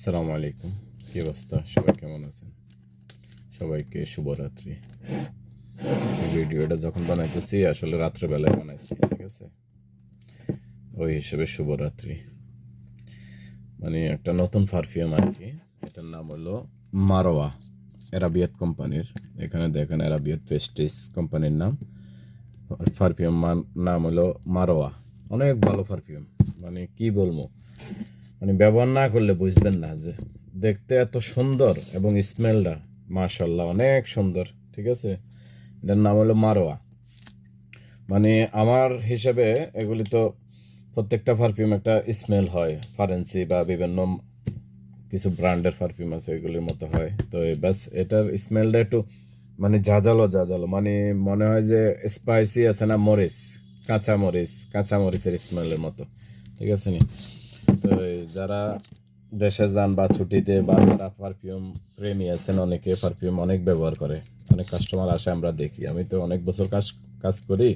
আসসালামু আলাইকুম। কি অবস্থা? সবাই কেমন আছেন? সবাইকে শুভরাত্রি। এই ভিডিওটা যখন বানাইতেছি আসলে রাত্রেবেলায় বানাইছি, ঠিক আছে? ওই হিসেবে শুভরাত্রি। মানে একটা নতুন পারফিউম আর কি। এটার নাম হলো মারোয়া, এরাবিয়াত কোম্পানির। এখানে দেখেন এরাবিয়াত প্রেস্টিজ কোম্পানির নাম। পারফিউম নাম হলো মারোয়া। অনেক ভালো পারফিউম, মানে কি বলবো, মানে ব্যবহার না করলে বুঝবেন না যে দেখতে এত সুন্দর এবং স্মেলটা মাশাল্লাহ অনেক সুন্দর, ঠিক আছে? এটার নাম হলো মারোয়া। মানে আমার হিসেবে এগুলি তো প্রত্যেকটা পারফিউম একটা স্মেল হয়, ফারেন্সি বা বিভিন্ন কিছু ব্র্যান্ডের পারফিউম আছে এগুলির মতো হয়। তো ব্যাস এটার স্মেলটা একটু মানে ঝাঁঝালো, মানে মনে হয় যে স্পাইসি আছে না, মরিচ, কাঁচা মরিচের স্মেলের মতো, ঠিক আছে নি? তো যারা দেশে যান বা ছুটিতে বা যারা পারফিউম প্রেমী আছেন, অনেকে পারফিউম অনেক ব্যবহার করে, অনেক কাস্টমার আসে, আমরা দেখি। আমি তো অনেক বছর কাজ করি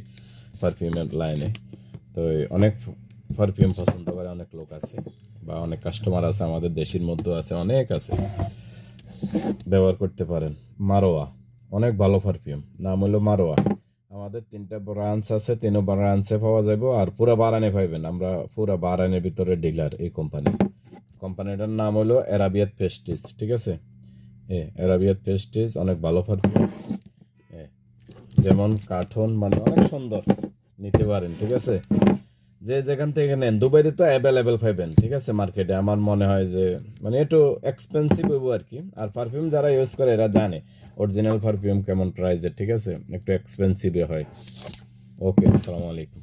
পারফিউমের লাইনে। তো অনেক পারফিউম পছন্দ করে অনেক লোক আছে বা অনেক কাস্টমার আছে, আমাদের দেশের মধ্যে আছে, অনেক আছে, ব্যবহার করতে পারেন। মারোয়া অনেক ভালো পারফিউম, নাম হলো মারোয়া। আমাদের 3টা ব্রাঞ্চ আছে, 3 ব্রাঞ্চে পাওয়া যাবে, আর পুরা বারানে পাইবেন। আমরা পুরা বারানের ভিতরে ডিলার এই কোম্পানিটার নাম হলো এরাবিয়াত প্রেস্টিজ, ঠিক আছে? এরাবিয়াত প্রেস্টিজ অনেক ভালো পারফিউম। যেমন কার্টন, মানে অনেক সুন্দর, নিতে পারেন, ঠিক আছে? যে যেখান থেকে নেন, দুবাইতে তো অ্যাভেলেবেল পাইবেন, ঠিক আছে? মার্কেটে আমার মনে হয় যে মানে একটু এক্সপেন্সিভ হইব আর কি। আর পারফিউম যারা ইউজ করে এরা জানে অরিজিনাল পারফিউম কেমন প্রাইসের, ঠিক আছে? একটু এক্সপেন্সিভ হয়। ওকে, আসসালামু আলাইকুম।